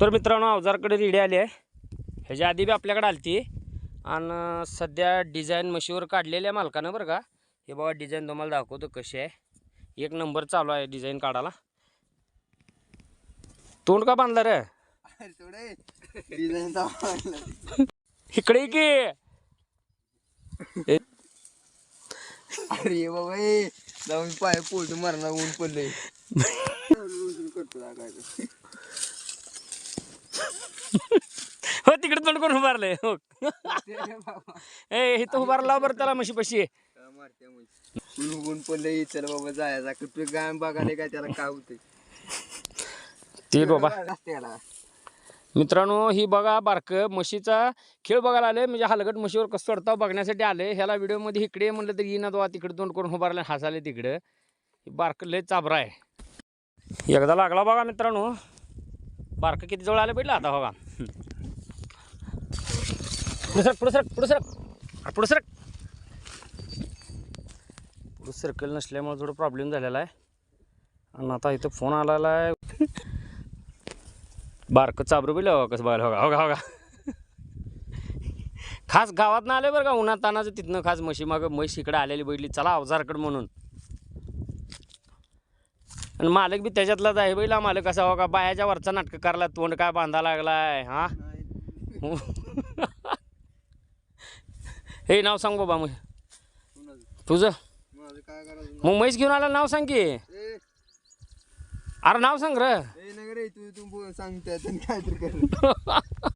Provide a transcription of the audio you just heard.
तर मित्रांनो अवजारकडे रेडी आली आहे. ह्याच्या आधी बी आपल्याकडे आलती आणि सध्या डिझाईन मशीवर काढलेल्या मालकानं बरं का. हे बघा डिझाईन तुम्हाला दाखवतो कशी आहे. एक नंबर चालू आहे डिझाईन काढायला. तोंड का बांधला रे इकडे की. अरे बाबा जाऊन पाय पोट मारणार ऊन पडले. हो तिकडे तोंड करून उभारले हो. हे तो उभारला बरं त्याला म्हशी पशी ऊन पडले. चल बाबा जायचा कुठे गाय बघायला काय त्याला काय होते ते बाबा. मित्रांनो ही बघा बारक म्हशीचा खेळ बघायला आले. म्हणजे हलगट म्हशीवर कसं चढताव बघण्यासाठी आले. ह्याला व्हिडिओमध्ये इकडे म्हणलं तरी येईना तो तिकडे तोंड करून उभारले हसाले. तिकडं बारक लय चाबरा आहे. एकदा लागला बघा मित्रांनो. बारक किती जवळ आले पहिलं आता बघा. पुढे सरक पुढे सरक पुढे सरक पुढे सरक. पुढे सर्कल नसल्यामुळे थोडं प्रॉब्लेम झालेला आहे. आणि आता इथं फोन आलेला आहे. बारकं चाबरू बिल कसं बघायला हो का हो का. खास गावात ना आले बरं का उन्हात तानाचं. तिथनं खास म्हशी माग म्हैस इकडे आलेली बैठली चला अवजारकडं म्हणून. आणि मालक बी त्याच्यातलाच आहे. बैला मालक कसा हो का बायाच्या वरचा नाटकं करायला. तोंड काय बांधा लागलाय हा. हे नाव सांग बाबा मग तुझं. मग म्हैस घेऊन आला नाव सांग की. अरे नाव सांग रे. तू सांगते काहीतरी कर.